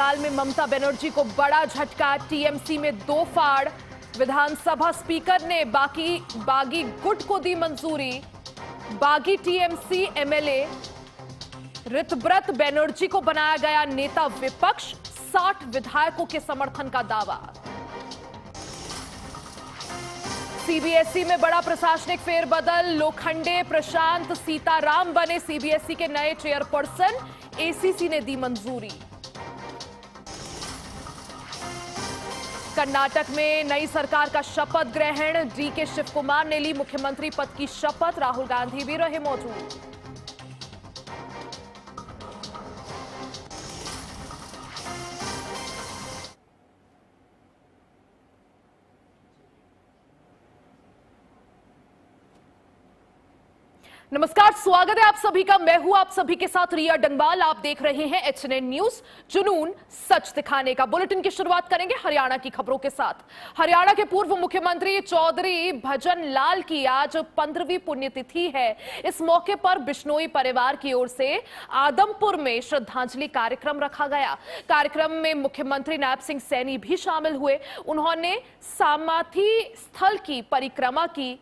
बंगाल में ममता बनर्जी को बड़ा झटका, टीएमसी में 2 फाड़। विधानसभा स्पीकर ने बागी गुट को दी मंजूरी। बागी टीएमसी एमएलए ऋतव्रत बनर्जी को बनाया गया नेता विपक्ष, 60 विधायकों के समर्थन का दावा। सीबीएसई में बड़ा प्रशासनिक फेरबदल, लोखंडे प्रशांत सीताराम बने सीबीएसई के नए चेयरपर्सन, एसीसी ने दी मंजूरी। कर्नाटक में नई सरकार का शपथ ग्रहण, डीके शिव कुमार ने ली मुख्यमंत्री पद की शपथ, राहुल गांधी भी रहे मौजूद। नमस्कार, स्वागत है आप सभी का। मैं हूं आप सभी के साथ रिया डंगवाल। आप देख रहे हैं एचएनएन न्यूज, जुनून सच दिखाने का। बुलेटिन की शुरुआत करेंगे हरियाणा की खबरों के साथ। हरियाणा के पूर्व मुख्यमंत्री चौधरी भजन लाल की आज 15वीं पुण्यतिथि है। इस मौके पर बिश्नोई परिवार की ओर से आदमपुर में श्रद्धांजलि कार्यक्रम रखा गया। कार्यक्रम में मुख्यमंत्री नायब सिंह सैनी भी शामिल हुए। उन्होंने समाधि स्थल की परिक्रमा की।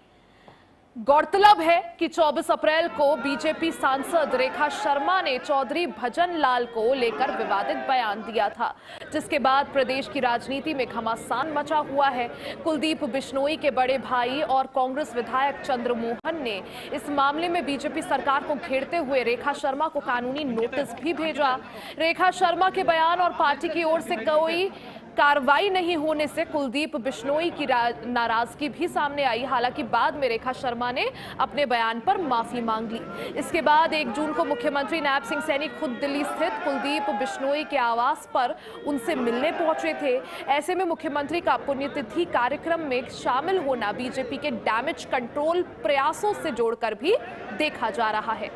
गौरतलब है कि 24 अप्रैल को बीजेपी सांसद रेखा शर्मा ने चौधरी भजन लाल को लेकर विवादित बयान दिया था, जिसके बाद प्रदेश की राजनीति में घमासान मचा हुआ है। कुलदीप बिश्नोई के बड़े भाई और कांग्रेस विधायक चंद्रमोहन ने इस मामले में बीजेपी सरकार को घेरते हुए रेखा शर्मा को कानूनी नोटिस भी भेजा। रेखा शर्मा के बयान और पार्टी की ओर से कोई कार्रवाई नहीं होने से कुलदीप बिश्नोई की नाराजगी भी सामने आई। हालांकि बाद में रेखा शर्मा ने अपने बयान पर माफी मांग ली। इसके बाद 1 जून को मुख्यमंत्री नायब सिंह सैनी खुद दिल्ली स्थित कुलदीप बिश्नोई के आवास पर उनसे मिलने पहुंचे थे। ऐसे में मुख्यमंत्री का पुण्यतिथि कार्यक्रम में शामिल होना बीजेपी के डैमेज कंट्रोल प्रयासों से जोड़कर भी देखा जा रहा है।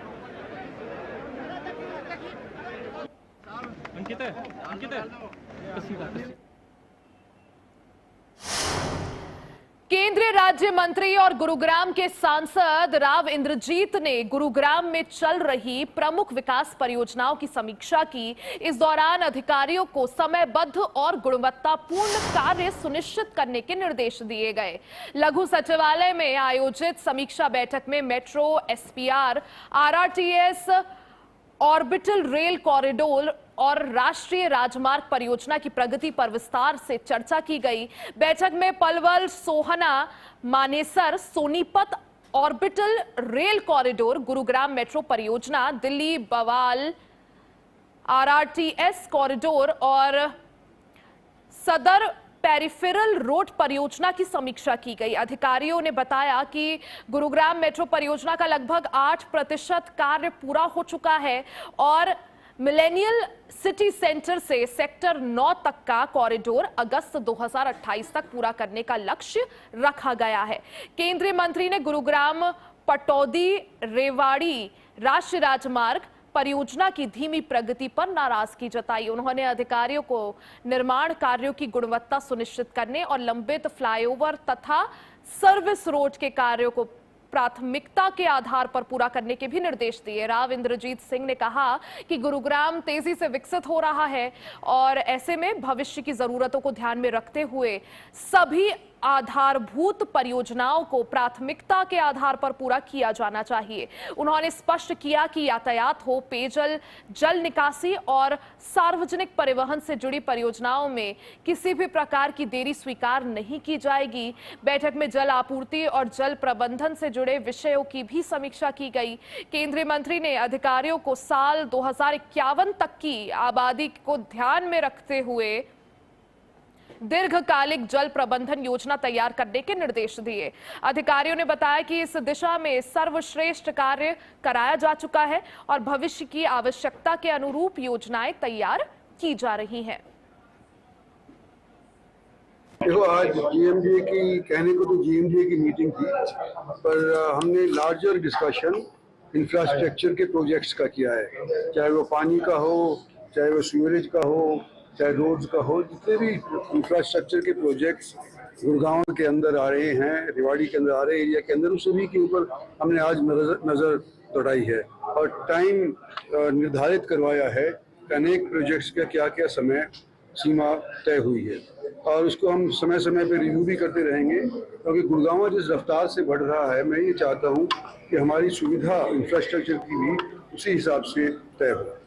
केंद्रीय राज्य मंत्री और गुरुग्राम के सांसद राव इंद्रजीत ने गुरुग्राम में चल रही प्रमुख विकास परियोजनाओं की समीक्षा की। इस दौरान अधिकारियों को समयबद्ध और गुणवत्तापूर्ण कार्य सुनिश्चित करने के निर्देश दिए गए। लघु सचिवालय में आयोजित समीक्षा बैठक में metro, SPR, RRTS, orbital rail corridor और राष्ट्रीय राजमार्ग परियोजना की प्रगति पर विस्तार से चर्चा की गई। बैठक में Palwal, Sohna, Manesar, Sonipat orbital rail corridor, Gurugram metro परियोजना, दिल्ली बवाल आरआरटीएस कॉरिडोर और सदर पेरिफेरल रोड परियोजना की समीक्षा की गई। अधिकारियों ने बताया कि गुरुग्राम मेट्रो परियोजना का लगभग 8% कार्य पूरा हो चुका है और मिलेनियल सिटी सेंटर से सेक्टर 9 तक का कॉरिडोर अगस्त 2028 तक पूरा करने का लक्ष्य रखा गया है। केंद्रीय मंत्री ने गुरुग्राम पटौदी रेवाड़ी राष्ट्रीय राजमार्ग परियोजना की धीमी प्रगति पर नाराजगी जताई। उन्होंने अधिकारियों को निर्माण कार्यों की गुणवत्ता सुनिश्चित करने और लंबित फ्लाईओवर तथा सर्विस रोड के कार्यों को प्राथमिकता के आधार पर पूरा करने के भी निर्देश दिए। राव इंद्रजीत सिंह ने कहा कि गुरुग्राम तेजी से विकसित हो रहा है और ऐसे में भविष्य की जरूरतों को ध्यान में रखते हुए सभी आधारभूत परियोजनाओं को प्राथमिकता के आधार पर पूरा किया जाना चाहिए। उन्होंने स्पष्ट किया कि यातायात हो, पेयजल, जल निकासी और सार्वजनिक परिवहन से जुड़ी परियोजनाओं में किसी भी प्रकार की देरी स्वीकार नहीं की जाएगी। बैठक में जल आपूर्ति और जल प्रबंधन से जुड़े विषयों की भी समीक्षा की गई। केंद्रीय मंत्री ने अधिकारियों को साल 2051 तक की आबादी को ध्यान में रखते हुए दीर्घकालिक जल प्रबंधन योजना तैयार करने के निर्देश दिए। अधिकारियों ने बताया कि इस दिशा में सर्वश्रेष्ठ कार्य कराया जा चुका है और भविष्य की आवश्यकता के अनुरूप योजनाएं तैयार की जा रही हैं। देखो, आज जीएमडीए की कहने को तो जीएमडीए की मीटिंग थी, पर हमने लार्जर डिस्कशन इंफ्रास्ट्रक्चर के प्रोजेक्ट्स का किया है। चाहे वो पानी का हो, चाहे वो सीवरेज का हो, चाहे रोड्स का हो, जितने भी इंफ्रास्ट्रक्चर के प्रोजेक्ट्स गुड़गांव के अंदर आ रहे हैं, रेवाड़ी के अंदर आ रहे एरिया के अंदर, उन सभी के ऊपर हमने आज नजर दौड़ाई है और टाइम निर्धारित करवाया है अनेक प्रोजेक्ट्स का क्या क्या समय सीमा तय हुई है और उसको हम समय समय पर रिव्यू भी करते रहेंगे, क्योंकि गुड़गांव जिस रफ्तार से बढ़ रहा है, मैं ये चाहता हूँ कि हमारी सुविधा इंफ्रास्ट्रक्चर की भी उसी हिसाब से तय हो।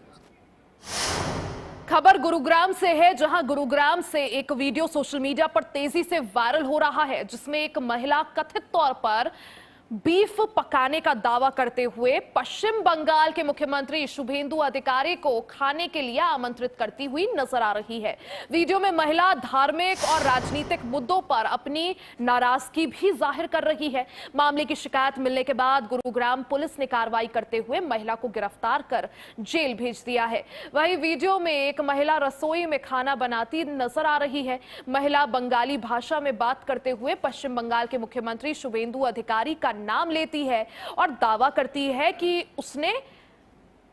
खबर गुरुग्राम से है, जहां गुरुग्राम से एक वीडियो सोशल मीडिया पर तेजी से वायरल हो रहा है, जिसमें एक महिला कथित तौर पर बीफ पकाने का दावा करते हुए पश्चिम बंगाल के मुख्यमंत्री शुभेंदु अधिकारी को खाने के लिए आमंत्रित करती हुई नजर आ रही है। वीडियो में महिला धार्मिक और राजनीतिक मुद्दों पर अपनी नाराजगी भी जाहिर कर रही है। मामले की शिकायत मिलने के बाद गुरुग्राम पुलिस ने कार्रवाई करते हुए महिला को गिरफ्तार कर जेल भेज दिया है। वहीं वीडियो में एक महिला रसोई में खाना बनाती नजर आ रही है। महिला बंगाली भाषा में बात करते हुए पश्चिम बंगाल के मुख्यमंत्री शुभेंदु अधिकारी का नाम लेती है और दावा करती है कि उसने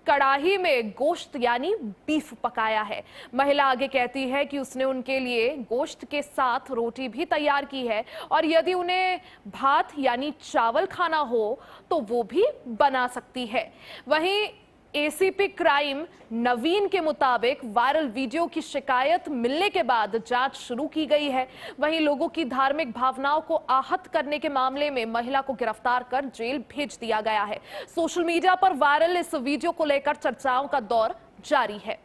कड़ाही में गोश्त यानी बीफ पकाया है। महिला आगे कहती है कि उसने उनके लिए गोश्त के साथ रोटी भी तैयार की है और यदि उन्हें भात यानी चावल खाना हो तो वो भी बना सकती है। वहीं एसीपी क्राइम नवीन के मुताबिक वायरल वीडियो की शिकायत मिलने के बाद जांच शुरू की गई है। वहीं लोगों की धार्मिक भावनाओं को आहत करने के मामले में महिला को गिरफ्तार कर जेल भेज दिया गया है। सोशल मीडिया पर वायरल इस वीडियो को लेकर चर्चाओं का दौर जारी है।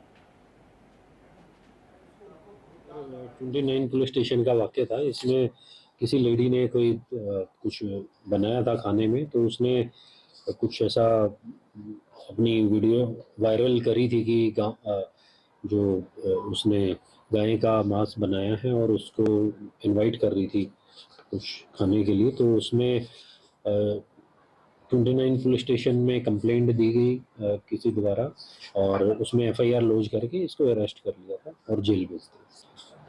29 पुलिस स्टेशन का वाक्य था। इसमें किसी लेडी ने कोई कुछ बनाया था खाने में, तो उसने कुछ ऐसा अपनी वीडियो वायरल करी थी कि जो उसने गाय का मांस बनाया है और उसको इनवाइट कर रही थी कुछ खाने के लिए। तो उसमें 29 पुलिस स्टेशन में कंप्लेंट दी गई किसी द्वारा और उसमें एफआईआर लॉन्च करके इसको अरेस्ट कर लिया था और जेल भेज दिया।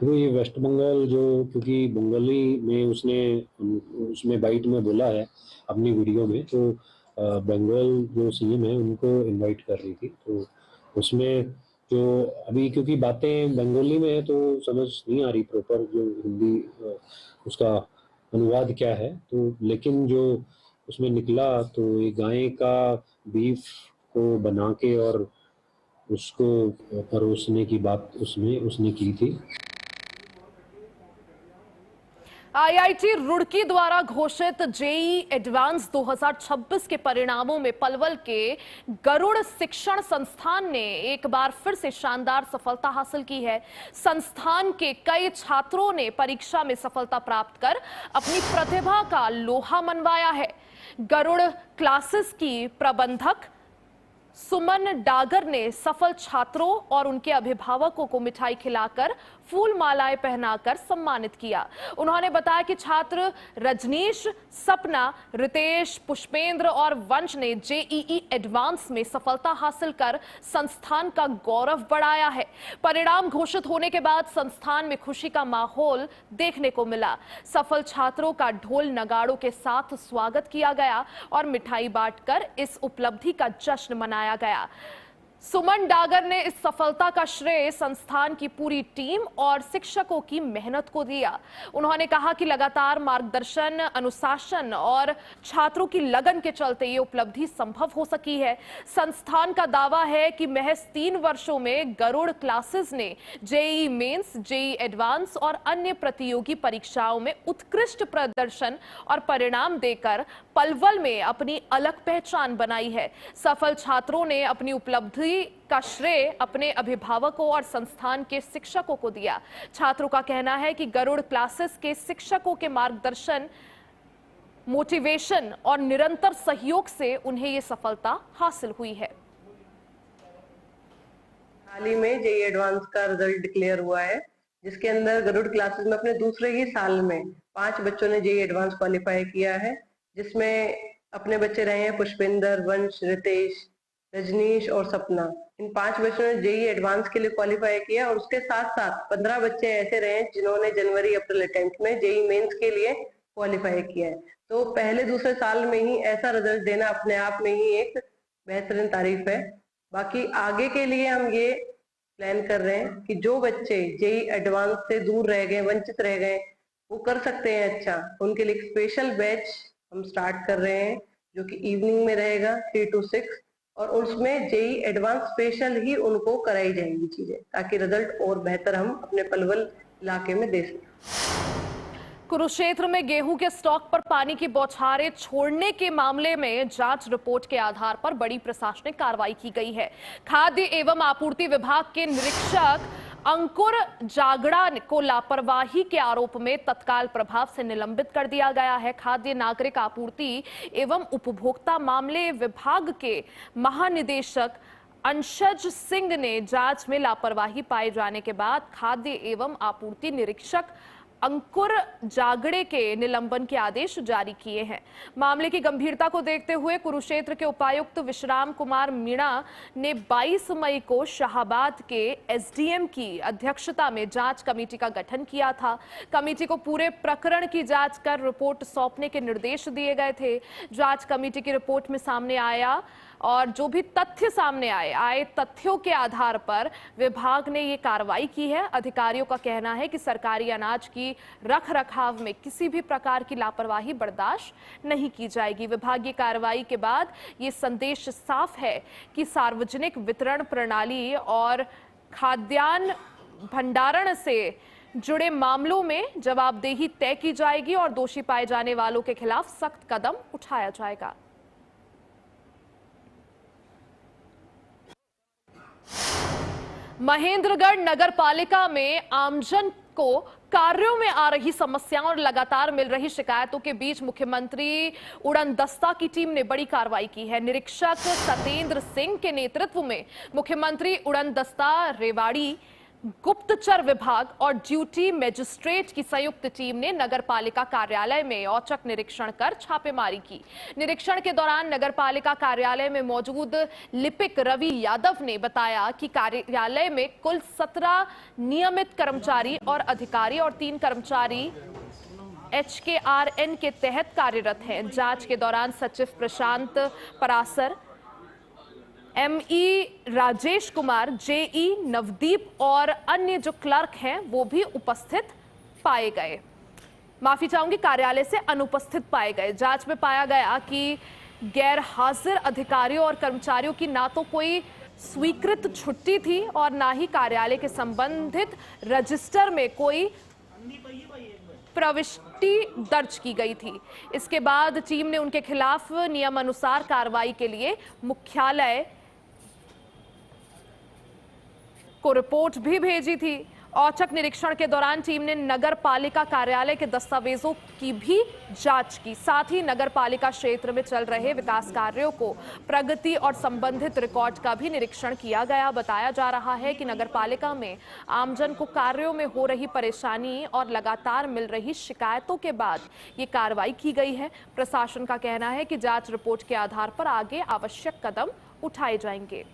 तो ये वेस्ट बंगाल क्योंकि बंगाली में उसमें बाइट में बोला है अपनी वीडियो में, तो बंगाल जो सीएम है उनको इनवाइट कर रही थी। तो उसमें जो अभी क्योंकि बातें बंगाली में है तो समझ नहीं आ रही प्रॉपर जो हिंदी उसका अनुवाद क्या है। तो लेकिन जो उसमें निकला तो ये गाय का बीफ को बना के और उसको परोसने की बात उसमें उसने की थी। आईआईटी रुड़की द्वारा घोषित जेईई एडवांस 2026 के परिणामों में पलवल के गरुड़ शिक्षण संस्थान ने एक बार फिर से शानदार सफलता हासिल की है। संस्थान के कई छात्रों ने परीक्षा में सफलता प्राप्त कर अपनी प्रतिभा का लोहा मनवाया है। गरुड़ क्लासेस की प्रबंधक सुमन डागर ने सफल छात्रों और उनके अभिभावकों को मिठाई खिलाकर फूल मालाएं पहनाकर सम्मानित किया। उन्होंने बताया कि छात्र रजनीश, सपना, रितेश, पुष्पेंद्र और वंश ने जेईई एडवांस में सफलता हासिल कर संस्थान का गौरव बढ़ाया है। परिणाम घोषित होने के बाद संस्थान में खुशी का माहौल देखने को मिला। सफल छात्रों का ढोल नगाड़ों के साथ स्वागत किया गया और मिठाई बांटकर इस उपलब्धि का जश्न मनाया गया। सुमन डागर ने इस सफलता का श्रेय संस्थान की पूरी टीम और शिक्षकों की मेहनत को दिया। उन्होंने कहा कि लगातार मार्गदर्शन, अनुशासन और छात्रों की लगन के चलते ये उपलब्धि संभव हो सकी है। संस्थान का दावा है कि महज 3 वर्षों में गरुड़ क्लासेस ने जेईई मेंस, जेईई एडवांस और अन्य प्रतियोगी परीक्षाओं में उत्कृष्ट प्रदर्शन और परिणाम देकर पलवल में अपनी अलग पहचान बनाई है। सफल छात्रों ने अपनी उपलब्धि का श्रेय अपने अभिभावकों और संस्थान के शिक्षकों को दिया। छात्रों का कहना है कि गरुड़ क्लासेस के शिक्षकों के मार्गदर्शन, मोटिवेशन और निरंतर सहयोग से उन्हें ये सफलता हासिल हुई है। हाल ही में जेईई एडवांस का रिजल्ट डिक्लेयर हुआ है, जिसके अंदर गरुड़ क्लासेस में अपने दूसरे ही साल में 5 बच्चों ने जेईई एडवांस क्वालिफाई किया है, जिसमें अपने बच्चे रहे हैं पुष्पेंद्र, वंश, रितेश, रजनीश और सपना। इन 5 बच्चों ने जेईई एडवांस के लिए क्वालिफाई किया और उसके साथ साथ 15 बच्चे ऐसे रहे जिन्होंने जनवरी अप्रैल अटेम्प्ट में जेईई मेंस के लिए क्वालिफाई किया है। तो पहले दूसरे साल में ही ऐसा रिजल्ट देना अपने आप में ही एक बेहतरीन तारीफ है। बाकी आगे के लिए हम ये प्लान कर रहे हैं कि जो बच्चे जेईई एडवांस से दूर रह गए, वंचित रह गए, वो कर सकते हैं अच्छा, उनके लिए एक स्पेशल बैच हम स्टार्ट कर रहे हैं जो कि इवनिंग में रहेगा 3 to 6 और उसमें जेई एडवांस स्पेशल ही उनको कराई जाएंगी चीजें, ताकि रिजल्ट और बेहतर हम अपने पलवल इलाके में दे सकें। कुरुक्षेत्र में गेहूं के स्टॉक पर पानी की बौछारें छोड़ने के मामले में जांच रिपोर्ट के आधार पर बड़ी प्रशासनिक कार्रवाई की गई है। खाद्य एवं आपूर्ति विभाग के निरीक्षक अंकुर जागड़ा को लापरवाही के आरोप में तत्काल प्रभाव से निलंबित कर दिया गया है। खाद्य नागरिक आपूर्ति एवं उपभोक्ता मामले विभाग के महानिदेशक अंशज सिंह ने जांच में लापरवाही पाए जाने के बाद खाद्य एवं आपूर्ति निरीक्षक अंकुर जागड़े के निलंबन के आदेश जारी किए हैं। मामले की गंभीरता को देखते हुए कुरुक्षेत्र के उपायुक्त विश्राम कुमार मीणा ने 22 मई को शाहाबाद के एसडीएम की अध्यक्षता में जांच कमेटी का गठन किया था। कमेटी को पूरे प्रकरण की जांच कर रिपोर्ट सौंपने के निर्देश दिए गए थे। जांच कमेटी की रिपोर्ट में सामने आया और जो भी तथ्य सामने आए तथ्यों के आधार पर विभाग ने ये कार्रवाई की है। अधिकारियों का कहना है कि सरकारी अनाज की रख रखाव में किसी भी प्रकार की लापरवाही बर्दाश्त नहीं की जाएगी। विभागीय कार्रवाई के बाद ये संदेश साफ है कि सार्वजनिक वितरण प्रणाली और खाद्यान्न भंडारण से जुड़े मामलों में जवाबदेही तय की जाएगी और दोषी पाए जाने वालों के खिलाफ सख्त कदम उठाया जाएगा। महेंद्रगढ़ नगर पालिका में आमजन को कार्यों में आ रही समस्याओं और लगातार मिल रही शिकायतों के बीच मुख्यमंत्री उड़न दस्ता की टीम ने बड़ी कार्रवाई की है। निरीक्षक सतेंद्र सिंह के नेतृत्व में मुख्यमंत्री उड़न दस्ता, रेवाड़ी गुप्तचर विभाग और ड्यूटी मजिस्ट्रेट की संयुक्त टीम ने नगर पालिका कार्यालय में औचक निरीक्षण कर छापेमारी की। निरीक्षण के दौरान नगर पालिका कार्यालय में मौजूद लिपिक रवि यादव ने बताया कि कार्यालय में कुल 17 नियमित कर्मचारी और अधिकारी और 3 कर्मचारी HKRN के तहत कार्यरत हैं। जांच के दौरान सचिव प्रशांत परासर, ME राजेश कुमार, JE नवदीप और अन्य जो क्लर्क हैं वो भी उपस्थित पाए गए। माफी चाहूंगी, कार्यालय से अनुपस्थित पाए गए। जांच में पाया गया कि गैर हाजिर अधिकारियों और कर्मचारियों की ना तो कोई स्वीकृत छुट्टी थी और ना ही कार्यालय के संबंधित रजिस्टर में कोई प्रविष्टि दर्ज की गई थी। इसके बाद टीम ने उनके खिलाफ नियमानुसार कार्रवाई के लिए मुख्यालय को रिपोर्ट भी भेजी थी। औचक निरीक्षण के दौरान टीम ने नगर पालिका कार्यालय के दस्तावेजों की भी जांच की। साथ ही नगर पालिका क्षेत्र में चल रहे विकास कार्यों को प्रगति और संबंधित रिकॉर्ड का भी निरीक्षण किया गया। बताया जा रहा है कि नगर पालिका में आमजन को कार्यों में हो रही परेशानी और लगातार मिल रही शिकायतों के बाद ये कार्रवाई की गई है। प्रशासन का कहना है कि जांच रिपोर्ट के आधार पर आगे आवश्यक कदम उठाए जाएंगे।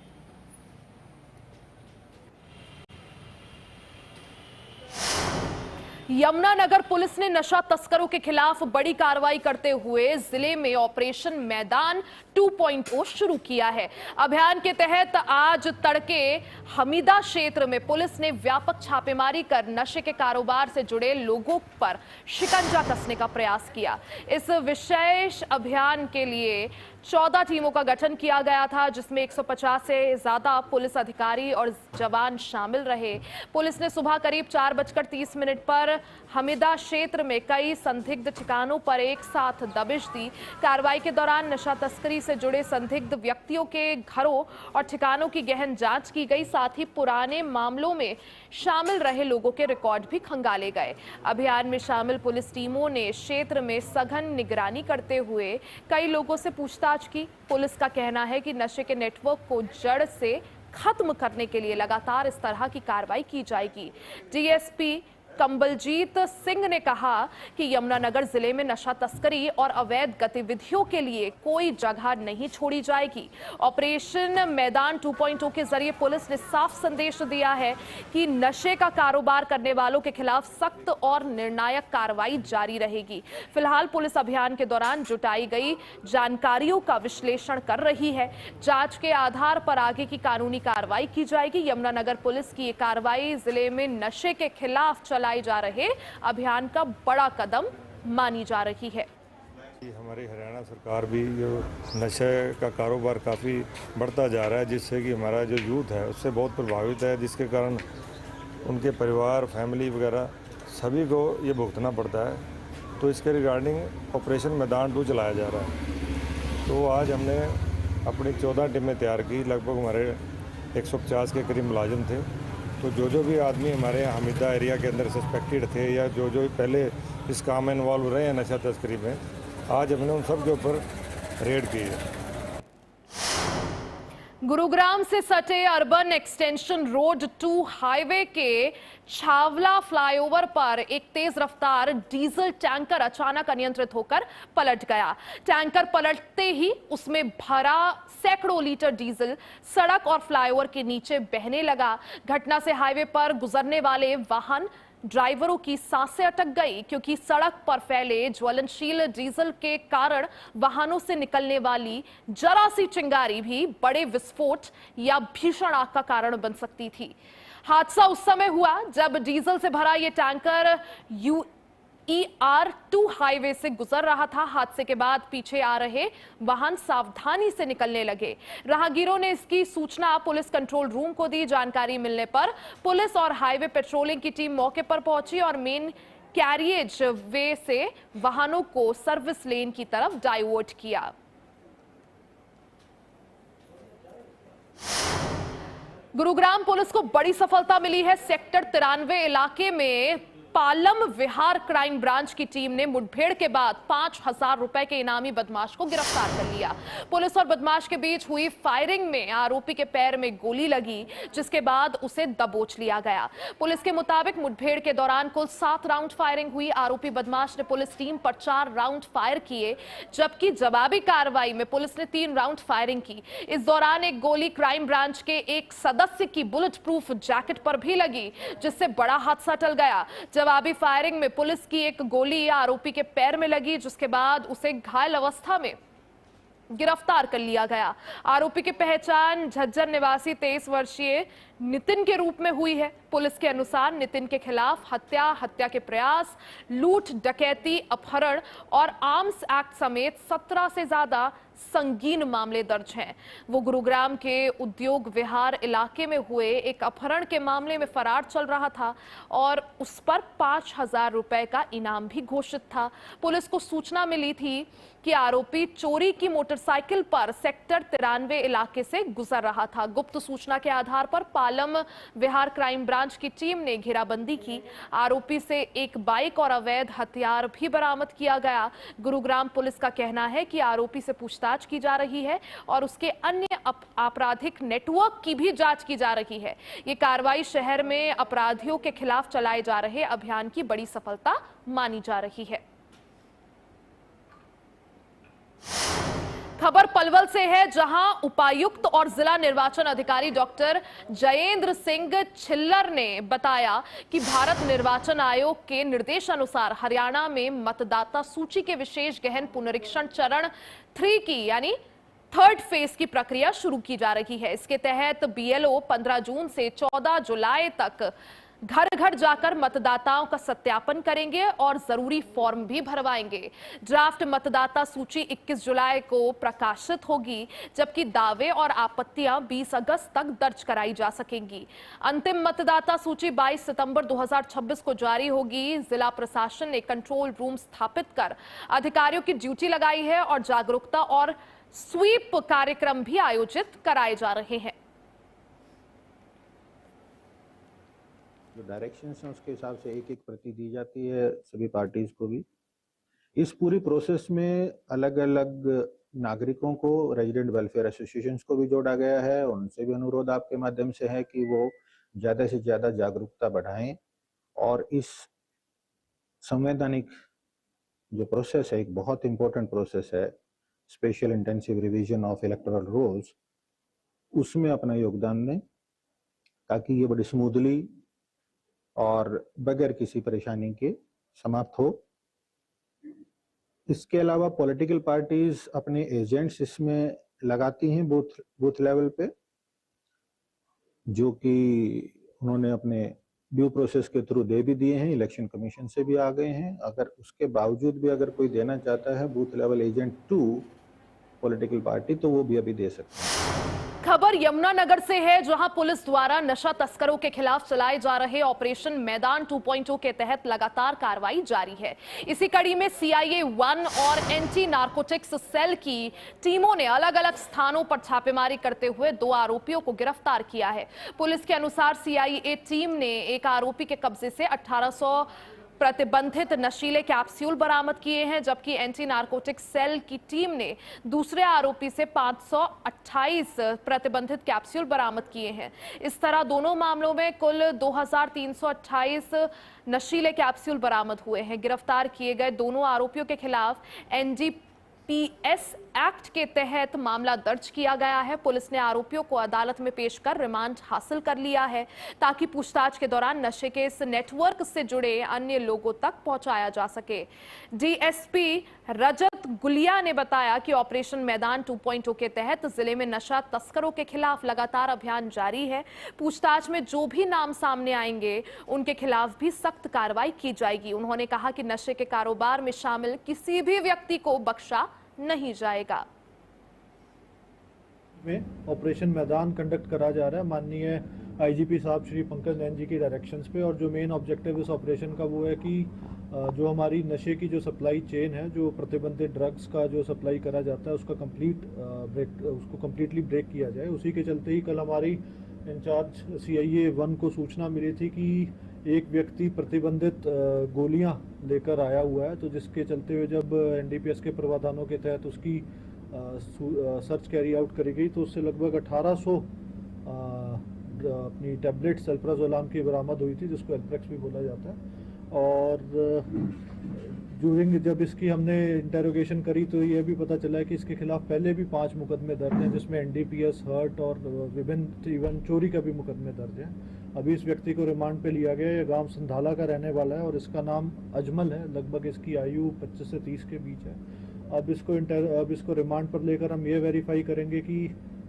यमुनानगर पुलिस ने नशा तस्करों के खिलाफ बड़ी कार्रवाई करते हुए जिले में ऑपरेशन मैदान 2.0 शुरू किया है। अभियान के तहत आज तड़के हमीदा क्षेत्र में पुलिस ने व्यापक छापेमारी कर नशे के कारोबार से जुड़े लोगों पर शिकंजा कसने का प्रयास किया। इस विशेष अभियान के लिए 14 टीमों का गठन किया गया था, जिसमें 150 से ज्यादा पुलिस अधिकारी और जवान शामिल रहे। पुलिस ने सुबह करीब 4:30 पर हमीदा क्षेत्र में कई संदिग्ध ठिकानों पर एक साथ दबिश दी। कार्रवाई के दौरान नशा तस्करी से जुड़े संदिग्ध व्यक्तियों के घरों और ठिकानों की गहन जांच की गई। साथ ही पुराने मामलों में शामिल रहे लोगों के रिकॉर्ड भी खंगाले गए। अभियान में शामिल पुलिस टीमों ने क्षेत्र में सघन निगरानी करते हुए कई लोगों से पूछताछ की। पुलिस का कहना है कि नशे के नेटवर्क को जड़ से खत्म करने के लिए लगातार इस तरह की कार्रवाई की जाएगी। डीएसपी कंबलजीत सिंह ने कहा कि यमुनानगर जिले में नशा तस्करी और अवैध गतिविधियों के लिए कोई जगह नहीं छोड़ी जाएगी। ऑपरेशन मैदान 2.0 के जरिए पुलिस ने साफ संदेश दिया है कि नशे का कारोबार करने वालों के खिलाफ सख्त और निर्णायक कार्रवाई जारी रहेगी। फिलहाल पुलिस अभियान के दौरान जुटाई गई जानकारियों का विश्लेषण कर रही है। जांच के आधार पर आगे की कानूनी कार्रवाई की जाएगी। यमुनानगर पुलिस की ये कार्रवाई जिले में नशे के खिलाफ चलाई जा रहे अभियान का बड़ा कदम मानी जा रही है। हमारी हरियाणा सरकार भी जो नशे का कारोबार काफ़ी बढ़ता जा रहा है, जिससे कि हमारा जो यूथ है उससे बहुत प्रभावित है, जिसके कारण उनके परिवार, फैमिली वगैरह सभी को ये भुगतना पड़ता है। तो इसके रिगार्डिंग ऑपरेशन मैदान 2 चलाया जा रहा है। तो आज हमने अपनी 14 टीमें तैयार की, लगभग हमारे 150 के करीब मुलाजिम थे। तो जो भी आदमी हमारे यहाँ हमीदा एरिया के अंदर सस्पेक्टेड थे या जो पहले इस काम में इन्वॉल्व रहे हैं नशा तस्करी में, आज हमने उन सब के ऊपर रेड की है। गुरुग्राम से सटे अर्बन एक्सटेंशन रोड 2 हाईवे के छावला फ्लाईओवर पर एक तेज रफ्तार डीजल टैंकर अचानक अनियंत्रित होकर पलट गया। टैंकर पलटते ही उसमें भरा सैकड़ों लीटर डीजल सड़क और फ्लाईओवर के नीचे बहने लगा। घटना से हाईवे पर गुजरने वाले वाहन ड्राइवरों की सांसें अटक गई, क्योंकि सड़क पर फैले ज्वलनशील डीजल के कारण वाहनों से निकलने वाली जरा सी चिंगारी भी बड़े विस्फोट या भीषण आग का कारण बन सकती थी। हादसा उस समय हुआ जब डीजल से भरा ये टैंकर ER2 हाईवे से गुजर रहा था। हादसे के बाद पीछे आ रहे वाहन सावधानी से निकलने लगे। राहगीरों ने इसकी सूचना पुलिस कंट्रोल रूम को दी। जानकारी मिलने पर पुलिस और हाईवे पेट्रोलिंग की टीम मौके पर पहुंची और मेन कैरियज वे से वाहनों को सर्विस लेन की तरफ डाइवर्ट किया। गुरुग्राम पुलिस को बड़ी सफलता मिली है। सेक्टर 93 इलाके में पालम विहार क्राइम ब्रांच की टीम ने मुठभेड़ के बाद 5,000 रुपए के इनामी बदमाश को गिरफ्तार कर लिया। पुलिस और बदमाश के बीच हुई फायरिंग में आरोपी के पैर में गोली लगी, जिसके बाद उसे दबोच लिया गया। पुलिस के मुताबिक मुठभेड़ के दौरान कुल 7 राउंड फायरिंग हुई। आरोपी बदमाश ने पुलिस टीम पर 4 राउंड फायर किए, जबकि जवाबी कार्रवाई में पुलिस ने 3 राउंड फायरिंग की। इस दौरान एक गोली क्राइम ब्रांच के एक सदस्य की बुलेट प्रूफ जैकेट पर भी लगी, जिससे बड़ा हादसा टल गया। जवाबी फायरिंग में पुलिस की एक गोली आरोपी के पैर में लगी, जिसके बाद उसे घायल अवस्था में गिरफ्तार कर लिया गया। आरोपी की पहचान झज्जर निवासी 23 वर्षीय नितिन के रूप में हुई है। पुलिस के अनुसार नितिन के खिलाफ हत्या के प्रयास, लूट, डकैती, अपहरण और आर्म्स एक्ट समेत 17 से ज्यादा संगीन मामले दर्ज हैं। वो गुरुग्राम के उद्योग विहार इलाके में हुए एक अपहरण के मामले में फरार चल रहा था और उस पर 5,000 रुपए का इनाम भी घोषित था। पुलिस को सूचना मिली थी कि आरोपी चोरी की मोटरसाइकिल पर सेक्टर 93 इलाके से गुजर रहा था। गुप्त सूचना के आधार पर पालम विहार क्राइम ब्रांच की टीम ने घेराबंदी की। आरोपी से एक बाइक और अवैध हथियार भी बरामद किया गया। गुरुग्राम पुलिस का कहना है कि आरोपी से पूछताछ की जा रही है और उसके अन्य आपराधिक नेटवर्क की भी जांच की जा रही है। ये कार्रवाई शहर में अपराधियों के खिलाफ चलाए जा रहे अभियान की बड़ी सफलता मानी जा रही है। खबर पलवल से है, जहां उपायुक्त और जिला निर्वाचन अधिकारी डॉक्टर जयेंद्र सिंह छिल्लर ने बताया कि भारत निर्वाचन आयोग के निर्देशानुसार हरियाणा में मतदाता सूची के विशेष गहन पुनरीक्षण चरण 3 की यानी 3rd फेज की प्रक्रिया शुरू की जा रही है। इसके तहत BLO 15 जून से 14 जुलाई तक घर घर जाकर मतदाताओं का सत्यापन करेंगे और जरूरी फॉर्म भी भरवाएंगे। ड्राफ्ट मतदाता सूची 21 जुलाई को प्रकाशित होगी, जबकि दावे और आपत्तियां 20 अगस्त तक दर्ज कराई जा सकेंगी। अंतिम मतदाता सूची 22 सितंबर 2026 को जारी होगी। जिला प्रशासन ने कंट्रोल रूम स्थापित कर अधिकारियों की ड्यूटी लगाई है और जागरूकता और स्वीप कार्यक्रम भी आयोजित कराए जा रहे हैं। जो डायरेक्शंस हैं उसके हिसाब से एक प्रति दी जाती है सभी पार्टीज को भी। इस पूरी प्रोसेस में अलग अलग नागरिकों को, रेजिडेंट वेलफेयर एसोसिएशंस को भी जोड़ा गया है। उनसे भी अनुरोध आपके माध्यम से है कि वो ज़्यादा से ज़्यादा जागरूकता बढ़ाएं और इस संवैधानिक जो प्रोसेस है, एक बहुत इंपॉर्टेंट प्रोसेस है, special intensive revision of electoral rolls, उसमें अपना योगदान दें ताकि ये बड़ी स्मूथली और बगैर किसी परेशानी के समाप्त हो। इसके अलावा पॉलिटिकल पार्टीज अपने एजेंट्स इसमें लगाती हैं बूथ लेवल पे, जो कि उन्होंने अपने ड्यू प्रोसेस के थ्रू दे भी दिए हैं, इलेक्शन कमीशन से भी आ गए हैं। अगर उसके बावजूद भी अगर कोई देना चाहता है booth level agent to political party, तो वो भी अभी दे सकते हैं। खबर यमुनानगर से है, जहां पुलिस द्वारा नशा तस्करों के खिलाफ चलाए जा रहे ऑपरेशन मैदान 2.0 के तहत लगातार कार्रवाई जारी है। इसी कड़ी में CIA 1 और एंटी नारकोटिक्स सेल की टीमों ने अलग अलग स्थानों पर छापेमारी करते हुए 2 आरोपियों को गिरफ्तार किया है। पुलिस के अनुसार CIA टीम ने एक आरोपी के कब्जे से 1800 प्रतिबंधित नशीले कैप्सूल बरामद किए हैं, जबकि एंटी नारकोटिक्स सेल की टीम ने दूसरे आरोपी से 528 प्रतिबंधित कैप्सूल बरामद किए हैं। इस तरह दोनों मामलों में कुल 2328 नशीले कैप्सूल बरामद हुए हैं। गिरफ्तार किए गए दोनों आरोपियों के खिलाफ NDPS एक्ट के तहत मामला दर्ज किया गया है। पुलिस ने आरोपियों को अदालत में पेश कर रिमांड हासिल कर लिया है, ताकि पूछताछ के दौरान नशे के इस नेटवर्क से जुड़े अन्य लोगों तक पहुंचाया जा सके। DSP रजत गुलिया ने बताया कि ऑपरेशन मैदान 2.0 के तहत जिले में नशा तस्करों के खिलाफ लगातार अभियान जारी है। पूछताछ में जो भी नाम सामने आएंगे उनके खिलाफ भी सख्त कार्रवाई की जाएगी। उन्होंने कहा कि नशे के कारोबार में शामिल किसी भी व्यक्ति को बख्शा नहीं जाएगा। में ऑपरेशन मैदान कंडक्ट करा जा रहा है माननीय IGP साहब श्री पंकज नैन जी की डायरेक्शंस पे, और जो मेन ऑब्जेक्टिव इस ऑपरेशन का वो है कि जो हमारी नशे की जो सप्लाई चेन है, जो प्रतिबंधित ड्रग्स का जो सप्लाई करा जाता है उसका उसको कम्प्लीटली ब्रेक किया जाए। उसी के चलते ही कल हमारी इंचार्ज CIA 1 को सूचना मिली थी कि एक व्यक्ति प्रतिबंधित गोलियां लेकर आया हुआ है, तो जिसके चलते हुए जब NDPS के प्रावधानों के तहत उसकी सर्च कैरी आउट करी गई, तो उससे लगभग 1800 अपनी टैबलेट सल्प्राजोलाम की बरामद हुई थी, जिसको एल्प्रेक्स भी बोला जाता है। और जब इसकी हमने इंटेरोगेशन करी तो ये भी पता चला है कि इसके खिलाफ पहले भी 5 मुकदमे दर्ज हैं, जिसमें NDPS, हर्ट और विभिन्न इवन चोरी का भी मुकदमे दर्ज हैं। अभी इस व्यक्ति को रिमांड पे लिया गया। ये गांव संधाला का रहने वाला है और इसका नाम अजमल है। लगभग इसकी आयु 25 से 30 के बीच है। अब इसको रिमांड पर लेकर हम ये वेरीफाई करेंगे कि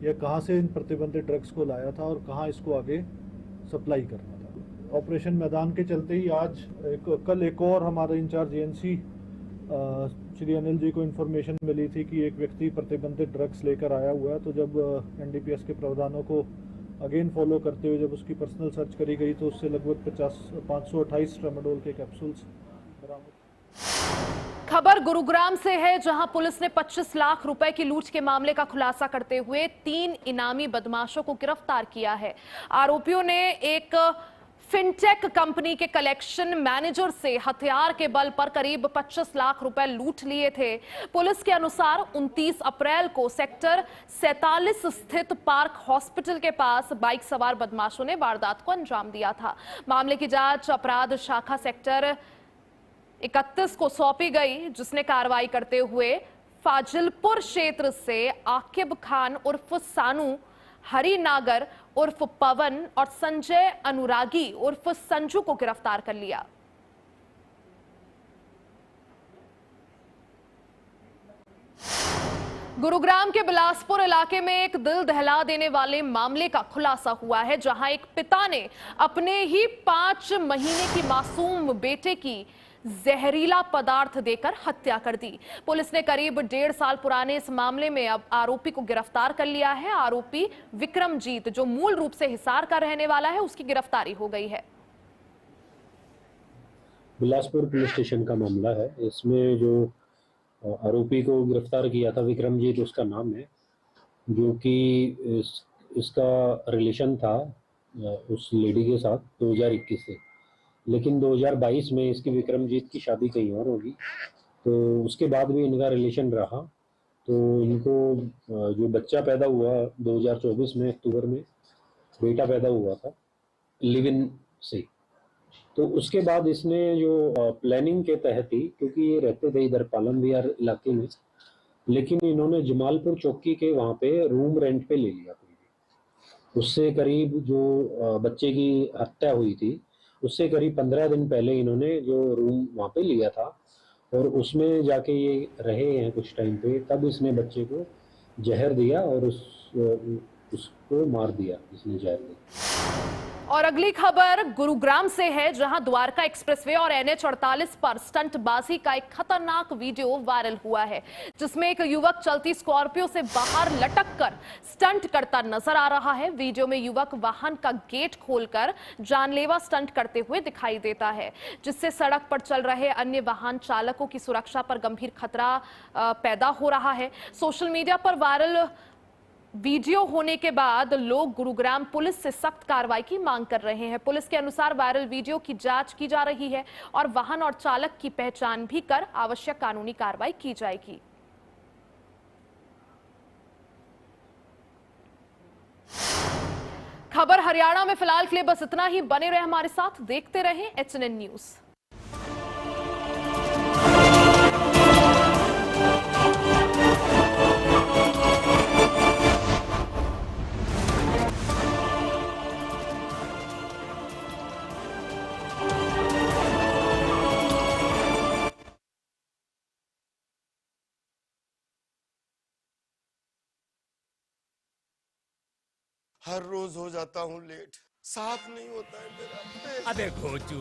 यह कहाँ से इन प्रतिबंधित ड्रग्स को लाया था और कहाँ इसको आगे सप्लाई करना था। ऑपरेशन मैदान के चलते ही आज कल एक और हमारे इंचार्ज ANC श्री अनिल जी को इन्फॉर्मेशन मिली थी कि एक व्यक्ति प्रतिबंधित ड्रग्स लेकर आया हुआ है। तो जब NDPS के प्रावधानों को अगेन फॉलो करते हुए जब उसकी पर्सनल सर्च करी गई, तो उससे लगभग 528 ट्रामाडोल के कैप्सूल्स बरामद। खबर गुरुग्राम से है, जहां पुलिस ने 25 लाख रुपए की लूट के मामले का खुलासा करते हुए 3 इनामी बदमाशों को गिरफ्तार किया है। आरोपियों ने एक फिनटेक कंपनी के कलेक्शन मैनेजर से हथियार के बल पर करीब 25 लाख रुपए लूट लिए थे। पुलिस के अनुसार 29 अप्रैल को सेक्टर 47 स्थित पार्क हॉस्पिटल के पास बाइक सवार बदमाशों ने वारदात को अंजाम दिया था। मामले की जांच अपराध शाखा सेक्टर 31 को सौंपी गई, जिसने कार्रवाई करते हुए फाजिलपुर क्षेत्र से आकिब खान उर्फ सानू, हरी नागर उर्फ पवन और संजय अनुरागी उर्फ संजू को गिरफ्तार कर लिया। गुरुग्राम के बिलासपुर इलाके में एक दिल दहला देने वाले मामले का खुलासा हुआ है, जहां एक पिता ने अपने ही 5 महीने की मासूम बेटे की जहरीला पदार्थ देकर हत्या कर दी। पुलिस ने करीब 1.5 साल पुराने इस मामले में अब आरोपी को गिरफ्तार कर लिया है। आरोपी विक्रमजीत, जो मूल रूप से हिसार का रहने वाला है, उसकी गिरफ्तारी हो गई है। बिलासपुर पुलिस स्टेशन का मामला है। इसमें जो आरोपी को गिरफ्तार किया था, विक्रमजीत उसका नाम है, जो कि इसका रिलेशन था उस लेडी के साथ 2021 से, लेकिन 2022 में इसकी विक्रमजीत की शादी कहीं और होगी, तो उसके बाद भी इनका रिलेशन रहा। तो इनको जो बच्चा पैदा हुआ 2024 में अक्टूबर में बेटा पैदा हुआ था लिव इन से, तो उसके बाद इसने जो प्लानिंग के तहत ही, क्योंकि ये रहते थे इधर पालन विहार इलाके में, लेकिन इन्होंने जमालपुर चौकी के वहाँ पे रूम रेंट पे ले लिया। उससे करीब जो बच्चे की हत्या हुई थी, उससे करीब 15 दिन पहले इन्होंने जो रूम वहाँ पे लिया था और उसमें जाके ये रहे हैं कुछ टाइम पे, तब इसने बच्चे को जहर दिया और उसको मार दिया इसने जहर दिया। और अगली खबर गुरुग्राम से है, जहां द्वारका एक्सप्रेसवे और NH48 पर स्टंटबाजी का एक खतरनाक वीडियो वायरल हुआ है, जिसमें एक युवक चलती स्कॉर्पियो से बाहर लटक कर स्टंट करता नजर आ रहा है। वीडियो में युवक वाहन का गेट खोलकर जानलेवा स्टंट करते हुए दिखाई देता है, जिससे सड़क पर चल रहे अन्य वाहन चालकों की सुरक्षा पर गंभीर खतरा पैदा हो रहा है। सोशल मीडिया पर वायरल वीडियो होने के बाद लोग गुरुग्राम पुलिस से सख्त कार्रवाई की मांग कर रहे हैं। पुलिस के अनुसार वायरल वीडियो की जांच की जा रही है और वाहन और चालक की पहचान भी कर आवश्यक कानूनी कार्रवाई की जाएगी। खबर हरियाणा में फिलहाल के लिए बस इतना ही। बने रहे हमारे साथ, देखते रहें HNN न्यूज। हर रोज हो जाता हूँ लेट, साथ नहीं होता है मेरा। अबे घोचू